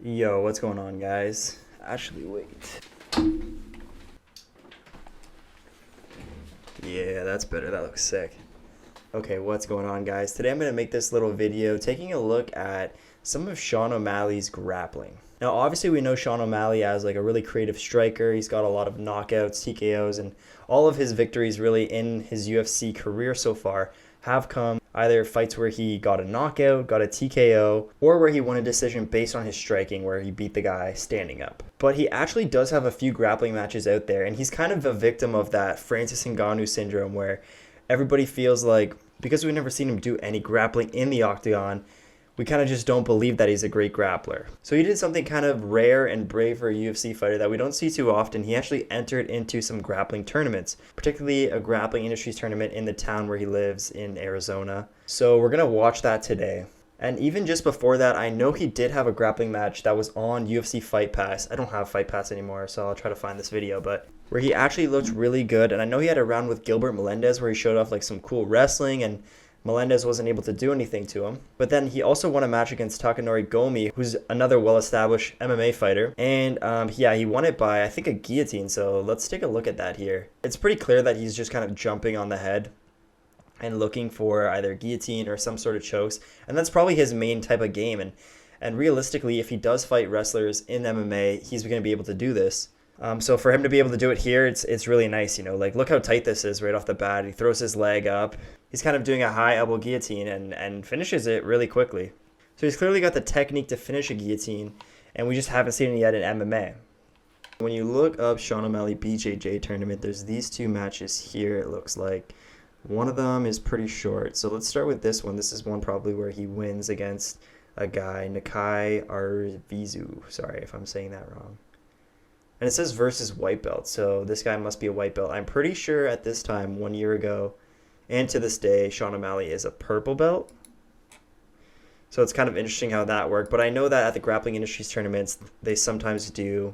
Yo, what's going on, guys? Actually, wait. Yeah, that's better. That looks sick. Okay, what's going on, guys? Today I'm going to make this little video taking a look at some of Sean O'Malley's grappling. Now, obviously, we know Sean O'Malley as like a really creative striker. He's got a lot of knockouts, TKOs, and all of his victories really in his UFC career so far have come either fights where he got a knockout, got a TKO, or where he won a decision based on his striking where he beat the guy standing up. But he actually does have a few grappling matches out there, and he's kind of a victim of that Francis Ngannou syndrome where everybody feels like, because we've never seen him do any grappling in the octagon, we kind of just don't believe that he's a great grappler. So he did something kind of rare and brave for a UFC fighter that we don't see too often. He actually entered into some grappling tournaments, particularly a grappling industries tournament in the town where he lives in Arizona. So we're going to watch that today. And even just before that, I know he did have a grappling match that was on UFC Fight Pass. I don't have Fight Pass anymore, so I'll try to find this video, but where he actually looked really good. And I know he had a round with Gilbert Melendez where he showed off like some cool wrestling, and Melendez wasn't able to do anything to him. But then he also won a match against Takanori Gomi, who's another well-established MMA fighter. And yeah, he won it by, I think, a guillotine. So let's take a look at that here. It's pretty clear that he's just kind of jumping on the head and looking for either guillotine or some sort of chokes. And that's probably his main type of game. And realistically, if he does fight wrestlers in MMA, he's going to be able to do this. So for him to be able to do it here, it's really nice, you know, like look how tight this is right off the bat. He throws his leg up. He's kind of doing a high elbow guillotine and finishes it really quickly. So he's clearly got the technique to finish a guillotine, and we just haven't seen it yet in MMA. When you look up Sean O'Malley BJJ tournament, there's these two matches here, it looks like. One of them is pretty short. So let's start with this one. This is one probably where he wins against a guy, Nakai Arvizu. Sorry if I'm saying that wrong. And it says versus white belt, so this guy must be a white belt. I'm pretty sure at this time, 1 year ago, and to this day, Sean O'Malley is a purple belt. So it's kind of interesting how that worked. But I know that at the grappling industries tournaments, they sometimes do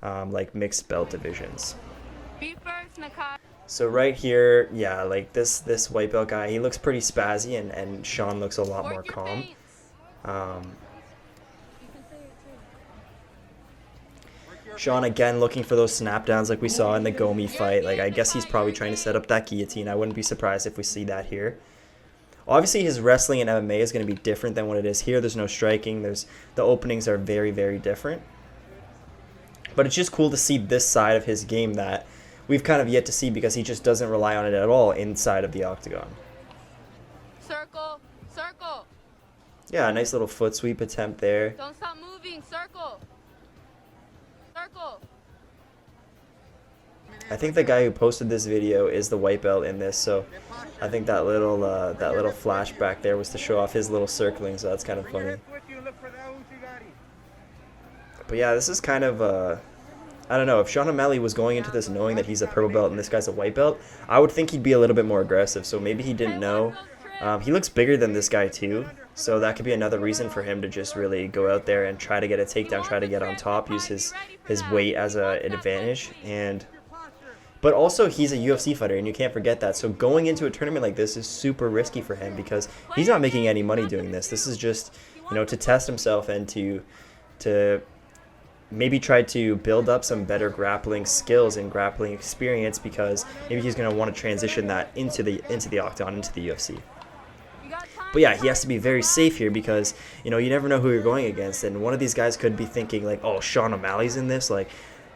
like mixed belt divisions. So right here, yeah, like this white belt guy, he looks pretty spazzy, and Sean looks a lot more calm. Sean again looking for those snap downs like we saw in the Gomi fight. Like I guess he's probably trying to set up that guillotine. I wouldn't be surprised if we see that here. Obviously his wrestling in MMA is going to be different than what it is here. There's no striking. The openings are very, very different. But it's just cool to see this side of his game that we've kind of yet to see because he just doesn't rely on it at all inside of the octagon. Circle, circle. Yeah, a nice little foot sweep attempt there. Don't stop moving, circle. Circle. I think the guy who posted this video is the white belt in this, so I think that little flashback there was to show off his little circling, so that's kind of funny. But yeah, this is kind of I don't know, if Sean O'Malley was going into this knowing that he's a purple belt and this guy's a white belt, I would think he'd be a little bit more aggressive, so maybe he didn't know. He looks bigger than this guy too, so that could be another reason for him to just really go out there and try to get a takedown, try to get on top, use his weight as an advantage. But also he's a UFC fighter, and you can't forget that. So going into a tournament like this is super risky for him because he's not making any money doing this. This is just, you know, to test himself and to maybe try to build up some better grappling skills and grappling experience, because maybe he's going to want to transition that into the octagon, into the UFC. But yeah, he has to be very safe here because, you know, you never know who you're going against. And one of these guys could be thinking like, oh, Sean O'Malley's in this. Like,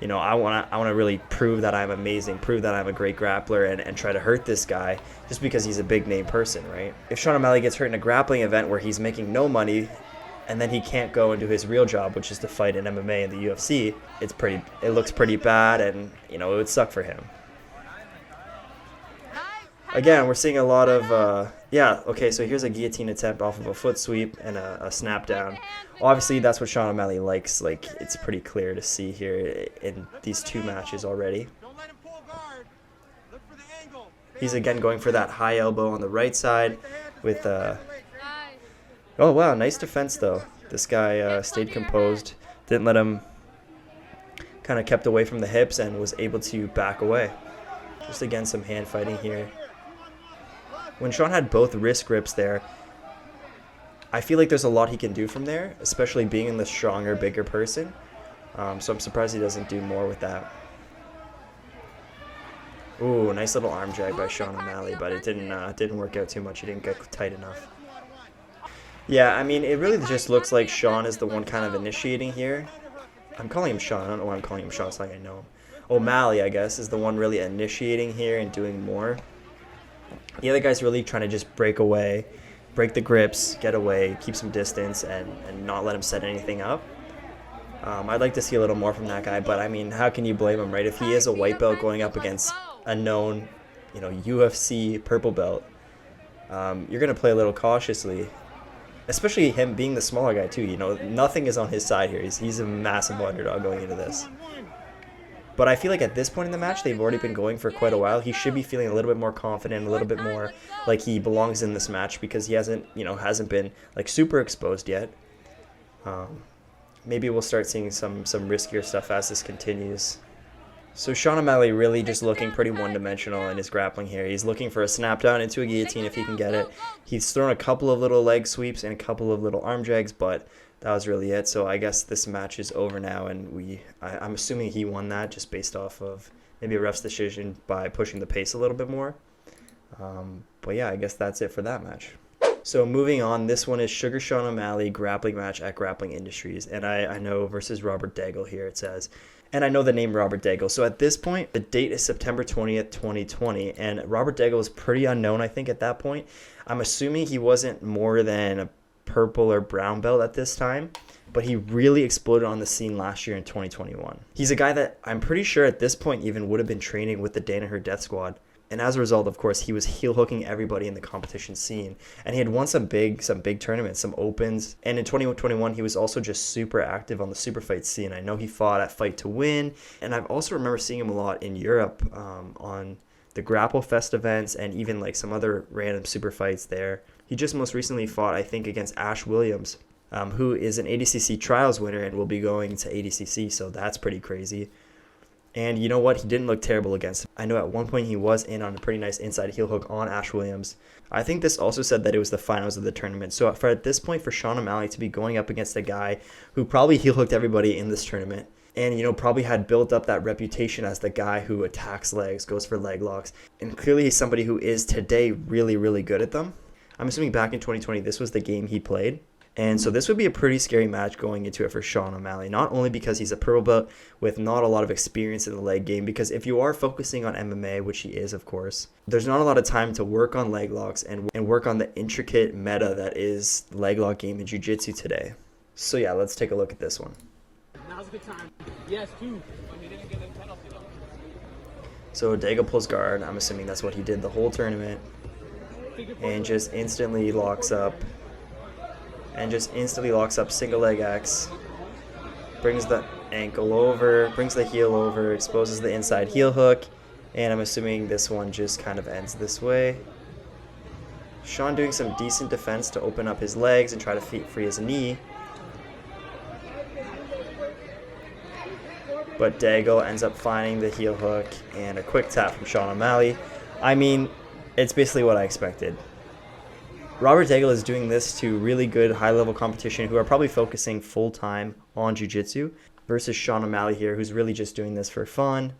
you know, I want to really prove that I'm amazing, prove that I'm a great grappler, and try to hurt this guy just because he's a big name person, right? If Sean O'Malley gets hurt in a grappling event where he's making no money and then he can't go and do his real job, which is to fight in MMA and the UFC, it looks pretty bad, and, you know, it would suck for him. Again, we're seeing a lot of, yeah, okay, so here's a guillotine attempt off of a foot sweep and a snap down. Obviously, that's what Sean O'Malley likes. Like, it's pretty clear to see here in these two matches already. He's again going for that high elbow on the right side with, oh, wow, nice defense, though. This guy stayed composed, didn't let him, kind of kept away from the hips and was able to back away. Just again, some hand fighting here. When Sean had both wrist grips there, I feel like there's a lot he can do from there, especially being the stronger, bigger person. So I'm surprised he doesn't do more with that. Ooh, nice little arm drag by Sean O'Malley, but it didn't work out too much. He didn't get tight enough. Yeah, I mean, it really just looks like Sean is the one kind of initiating here. I'm calling him Sean. I don't know why I'm calling him Sean. It's like I know him. O'Malley, I guess, is the one really initiating here and doing more. The other guy's really trying to just break away, break the grips, get away, keep some distance, and not let him set anything up. I'd like to see a little more from that guy, but I mean, how can you blame him, right? If he is a white belt going up against a known, UFC purple belt, you're going to play a little cautiously. Especially him being the smaller guy too, nothing is on his side here. He's a massive underdog going into this. But I feel like at this point in the match, they've already been going for quite a while. He should be feeling a little bit more confident, a little bit more like he belongs in this match because he hasn't been like super exposed yet. Maybe we'll start seeing some riskier stuff as this continues. So Sean O'Malley really just looking pretty one-dimensional in his grappling here. He's looking for a snap down into a guillotine if he can get it. He's thrown a couple of little leg sweeps and a couple of little arm drags, but that was really it. So I guess this match is over now, and I'm assuming he won that just based off of maybe a ref's decision by pushing the pace a little bit more. But yeah, I guess that's it for that match. So moving on, this one is Sugar Sean O'Malley grappling match at Grappling Industries, and I know versus Rober Degle here it says. And I know the name Rober Degle. So at this point, the date is September 20th, 2020. And Rober Degle is pretty unknown, I think, at that point. I'm assuming he wasn't more than a purple or brown belt at this time. But he really exploded on the scene last year in 2021. He's a guy that I'm pretty sure at this point even would have been training with the Danaher Death Squad. And as a result, of course, he was heel hooking everybody in the competition scene. And he had won some big tournaments, some opens. And in 2021, he was also just super active on the super fight scene. I know he fought at Fight to Win. And I also remember seeing him a lot in Europe on the Grapple Fest events and even like some other random super fights there. He just most recently fought, I think, against Ash Williams, who is an ADCC Trials winner and will be going to ADCC. So that's pretty crazy. And you know what? He didn't look terrible against him. I know at one point he was in on a pretty nice inside heel hook on Ash Williams. I think this also said that it was the finals of the tournament. So at this point for Sean O'Malley to be going up against a guy who probably heel hooked everybody in this tournament and, probably had built up that reputation as the guy who attacks legs, goes for leg locks. And clearly he's somebody who is today really, really good at them. I'm assuming back in 2020, this was the game he played. And so this would be a pretty scary match going into it for Sean O'Malley, not only because he's a purple belt with not a lot of experience in the leg game, because if you are focusing on MMA, which he is, of course, there's not a lot of time to work on leg locks and work on the intricate meta that is the leg lock game in jiu-jitsu today. So yeah, let's take a look at this one. Now's a good time. Yes, two. He didn't get a penalty though. So Degle pulls guard. I'm assuming that's what he did the whole tournament. And just instantly locks up. Single leg X, brings the ankle over, brings the heel over, exposes the inside heel hook, and I'm assuming this one just kind of ends this way. Sean doing some decent defense to open up his legs and try to free his knee. But Degle ends up finding the heel hook and a quick tap from Sean O'Malley. I mean, it's basically what I expected. Rober Degle is doing this to really good high-level competition who are probably focusing full-time on jiu-jitsu versus Sean O'Malley here, who's really just doing this for fun.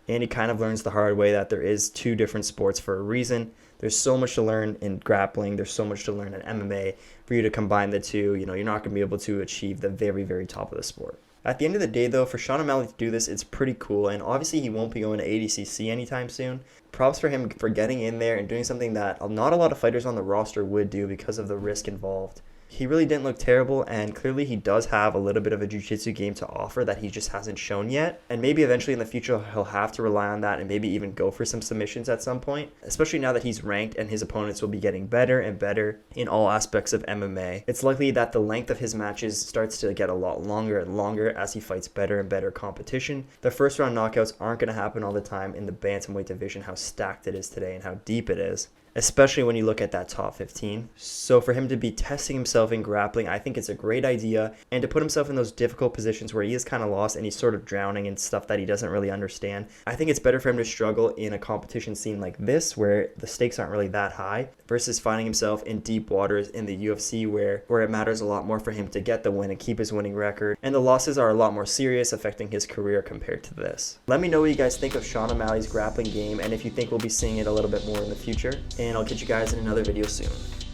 And he kind of learns the hard way that there is two different sports for a reason. There's so much to learn in grappling. There's so much to learn in MMA. For you to combine the two, you're not going to be able to achieve the very, very top of the sport. At the end of the day, though, for Sean O'Malley to do this, it's pretty cool. And obviously, he won't be going to ADCC anytime soon. Props for him for getting in there and doing something that not a lot of fighters on the roster would do because of the risk involved. He really didn't look terrible, and clearly he does have a little bit of a jiu-jitsu game to offer that he just hasn't shown yet. And maybe eventually in the future he'll have to rely on that and maybe even go for some submissions at some point, especially now that he's ranked and his opponents will be getting better and better in all aspects of MMA. It's likely that the length of his matches starts to get a lot longer and longer as he fights better and better competition. The first round knockouts aren't going to happen all the time in the bantamweight division, how stacked it is today and how deep it is. especially when you look at that top 15. So for him to be testing himself in grappling, I think it's a great idea. And to put himself in those difficult positions where he is kind of lost and he's sort of drowning in stuff that he doesn't really understand, I think it's better for him to struggle in a competition scene like this where the stakes aren't really that high versus finding himself in deep waters in the UFC where it matters a lot more for him to get the win and keep his winning record. And the losses are a lot more serious, affecting his career compared to this. Let me know what you guys think of Sean O'Malley's grappling game and if you think we'll be seeing it a little bit more in the future. And I'll catch you guys in another video soon.